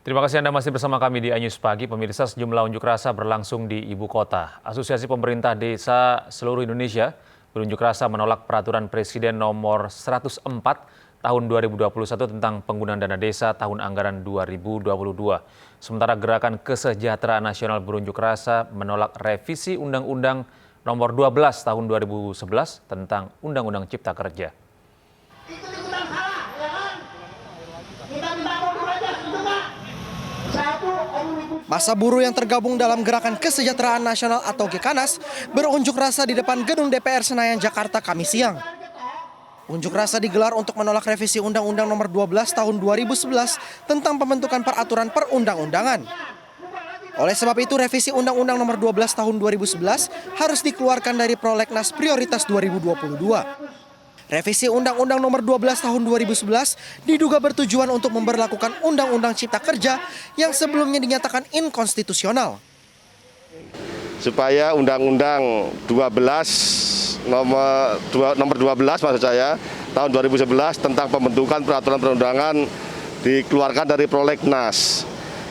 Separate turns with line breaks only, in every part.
Terima kasih Anda masih bersama kami di iNews Pagi. Pemirsa, sejumlah unjuk rasa berlangsung di ibu kota. Asosiasi Pemerintah Desa seluruh Indonesia berunjuk rasa menolak peraturan Presiden nomor 104 tahun 2021 tentang penggunaan dana desa tahun anggaran 2022. Sementara Gerakan Kesejahteraan Nasional berunjuk rasa menolak revisi Undang-Undang nomor 12 tahun 2011 tentang Undang-Undang Cipta Kerja.
Massa buruh yang tergabung dalam Gerakan Kesejahteraan Nasional atau GKNAS berunjuk rasa di depan gedung DPR Senayan, Jakarta, Kamis siang. Unjuk rasa digelar untuk menolak revisi Undang-Undang nomor 12 tahun 2011 tentang pembentukan peraturan perundang-undangan. Oleh sebab itu, revisi Undang-Undang nomor 12 tahun 2011 harus dikeluarkan dari prolegnas prioritas 2022. Revisi Undang-Undang nomor 12 tahun 2011 diduga bertujuan untuk memberlakukan Undang-Undang Cipta Kerja yang sebelumnya dinyatakan inkonstitusional.
Supaya Undang-Undang 12 nomor 12 maksud saya tahun 2011 tentang pembentukan peraturan perundangan dikeluarkan dari prolegnas.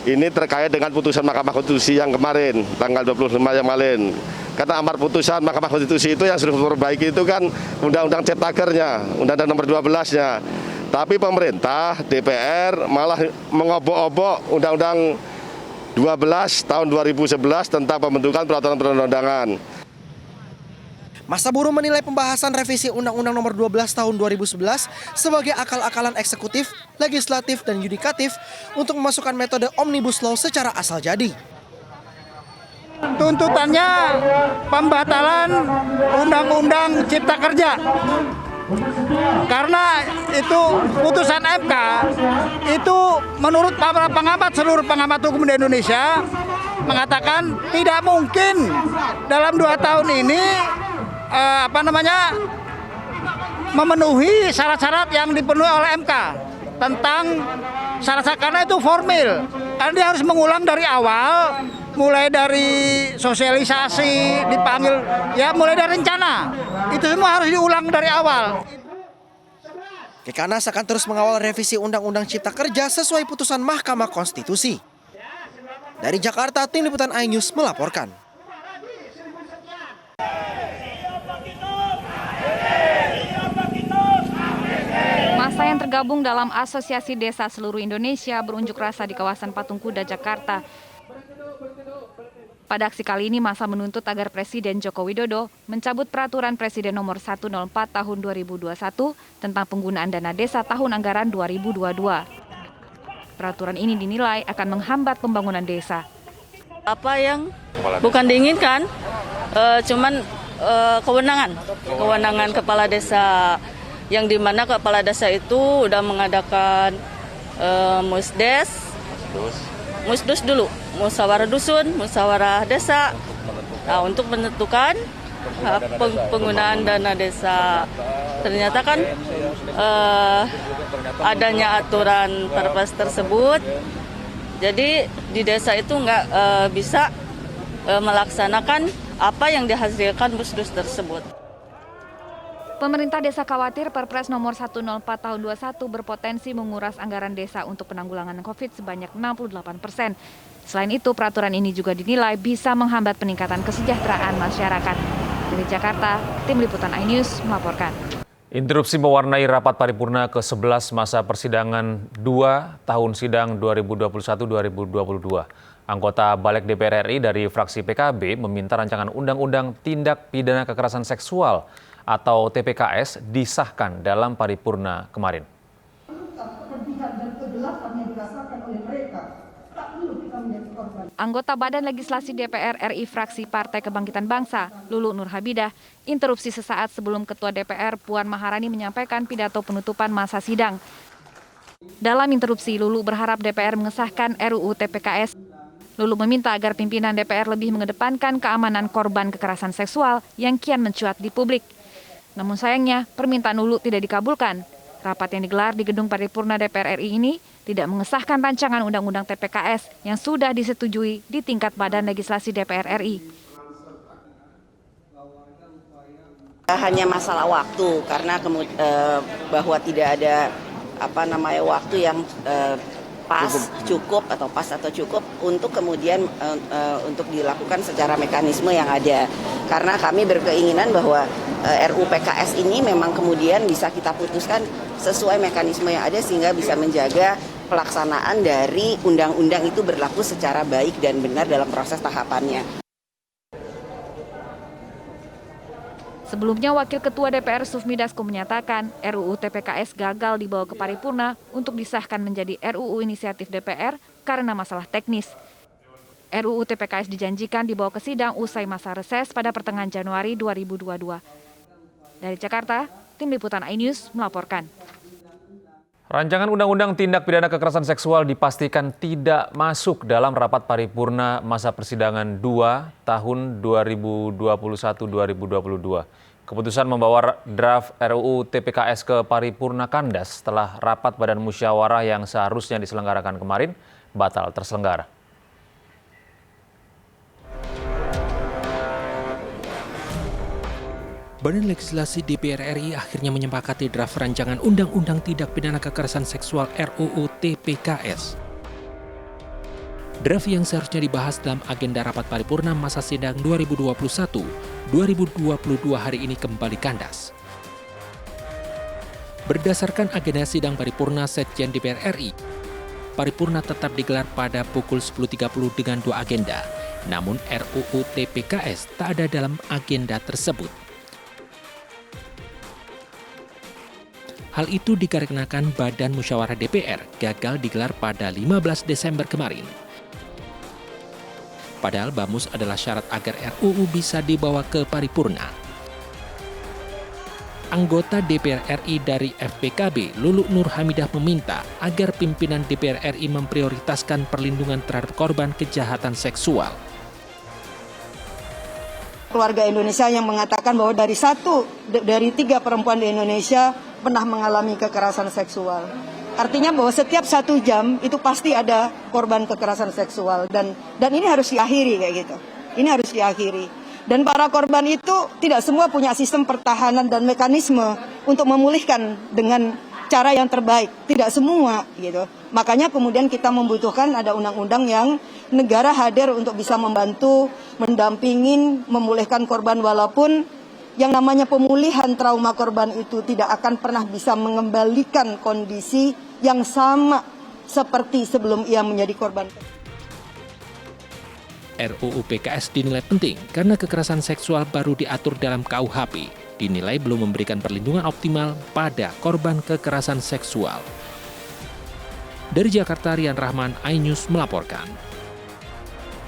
Ini terkait dengan putusan Mahkamah Konstitusi yang kemarin tanggal 25 yang kemarin. Karena amar putusan Mahkamah Konstitusi itu yang sudah memperbaiki itu kan Undang-Undang Cipta Kerja, Undang-Undang nomor 12-nya. Tapi pemerintah, DPR malah mengobok-obok Undang-Undang 12 tahun 2011 tentang pembentukan peraturan perundang-undangan.
Massa buruh menilai pembahasan revisi Undang-Undang nomor 12 tahun 2011 sebagai akal-akalan eksekutif, legislatif, dan yudikatif untuk memasukkan metode Omnibus Law secara asal jadi.
Tuntutannya pembatalan Undang-Undang Cipta Kerja. Karena itu putusan MK itu menurut para pengamat, seluruh pengamat hukum di Indonesia mengatakan tidak mungkin dalam 2 tahun ini memenuhi syarat-syarat yang dipenuhi oleh MK tentang syarat-syarat, karena itu formil. Karena dia harus mengulang dari awal, mulai dari sosialisasi, dipanggil, ya mulai dari rencana. Itu semua harus diulang dari awal.
GKNAS akan terus mengawal revisi Undang-Undang Cipta Kerja sesuai putusan Mahkamah Konstitusi. Dari Jakarta, tim liputan iNews melaporkan.
Massa yang tergabung dalam Asosiasi Desa seluruh Indonesia berunjuk rasa di kawasan Patung Kuda, Jakarta. Pada aksi kali ini, massa menuntut agar Presiden Joko Widodo mencabut peraturan Presiden nomor 104 tahun 2021 tentang penggunaan dana desa tahun anggaran 2022. Peraturan ini dinilai akan menghambat pembangunan desa.
Apa yang bukan diinginkan, cuman kewenangan kepala desa, yang dimana kepala desa itu udah mengadakan musdes dulu, musyawarah dusun, musyawarah desa, nah, untuk menentukan penggunaan dana desa. Ternyata kan adanya aturan perpres tersebut, jadi di desa itu nggak bisa melaksanakan apa yang dihasilkan musdes tersebut.
Pemerintah desa khawatir Perpres nomor 104 tahun 21 berpotensi menguras anggaran desa untuk penanggulangan COVID sebanyak 68%. Selain itu, peraturan ini juga dinilai bisa menghambat peningkatan kesejahteraan masyarakat. Dari Jakarta, tim liputan iNews melaporkan.
Interupsi mewarnai rapat paripurna ke-11 masa persidangan 2 tahun sidang 2021-2022. Anggota Balik DPR RI dari fraksi PKB meminta rancangan Undang-Undang Tindak Pidana Kekerasan Seksual atau TPKS disahkan dalam paripurna kemarin.
Anggota Badan Legislasi DPR RI fraksi Partai Kebangkitan Bangsa, Lulu Nur Habidah, interupsi sesaat sebelum Ketua DPR Puan Maharani menyampaikan pidato penutupan masa sidang. Dalam interupsi, Lulu berharap DPR mengesahkan RUU TPKS. Lulu meminta agar pimpinan DPR lebih mengedepankan keamanan korban kekerasan seksual yang kian mencuat di publik. Namun sayangnya, permintaan Lulu tidak dikabulkan. Rapat yang digelar di Gedung Paripurna DPR RI ini tidak mengesahkan rancangan Undang-Undang TPKS yang sudah disetujui di tingkat Badan Legislasi DPR RI.
Hanya masalah waktu, karena bahwa tidak ada waktu yang cukup untuk kemudian untuk dilakukan secara mekanisme yang ada. Karena kami berkeinginan bahwa RUU PKS ini memang kemudian bisa kita putuskan sesuai mekanisme yang ada sehingga bisa menjaga pelaksanaan dari undang-undang itu berlaku secara baik dan benar dalam proses tahapannya.
Sebelumnya, Wakil Ketua DPR Sufmi Dasko menyatakan RUU TPKS gagal dibawa ke paripurna untuk disahkan menjadi RUU inisiatif DPR karena masalah teknis. RUU TPKS dijanjikan dibawa ke sidang usai masa reses pada pertengahan Januari 2022. Dari Jakarta, Tim Liputan iNews melaporkan.
Rancangan Undang-Undang Tindak Pidana Kekerasan Seksual dipastikan tidak masuk dalam rapat paripurna masa persidangan 2 tahun 2021-2022. Keputusan membawa draft RUU TPKS ke paripurna kandas setelah rapat Badan Musyawarah yang seharusnya diselenggarakan kemarin batal terselenggara.
Badan Legislasi DPR RI akhirnya menyepakati draft rancangan Undang-Undang Tindak Pidana Kekerasan Seksual RUU TPKS. Draft yang seharusnya dibahas dalam agenda rapat paripurna masa sidang 2021-2022 hari ini kembali kandas. Berdasarkan agenda sidang paripurna Sekjen DPR RI, paripurna tetap digelar pada pukul 10.30 dengan 2 agenda. Namun RUU TPKS tak ada dalam agenda tersebut. Hal itu dikarenakan Badan Musyawarah DPR gagal digelar pada 15 Desember kemarin. Padahal BAMUS adalah syarat agar RUU bisa dibawa ke paripurna. Anggota DPR RI dari FPKB, Lulu Nur Hamidah meminta agar pimpinan DPR RI memprioritaskan perlindungan terhadap korban kejahatan seksual.
Keluarga Indonesia yang mengatakan bahwa dari 3 perempuan di Indonesia pernah mengalami kekerasan seksual. Artinya bahwa setiap 1 jam itu pasti ada korban kekerasan seksual dan ini harus diakhiri kayak gitu. Ini harus diakhiri. Dan para korban itu tidak semua punya sistem pertahanan dan mekanisme untuk memulihkan dengan cara yang terbaik. Tidak semua gitu. Makanya kemudian kita membutuhkan ada undang-undang yang negara hadir untuk bisa membantu, mendampingin, memulihkan korban walaupun yang namanya pemulihan trauma korban itu tidak akan pernah bisa mengembalikan kondisi yang sama seperti sebelum ia menjadi korban.
RUU PKS dinilai penting karena kekerasan seksual baru diatur dalam KUHP, dinilai belum memberikan perlindungan optimal pada korban kekerasan seksual. Dari Jakarta, Rian Rahman, iNews melaporkan.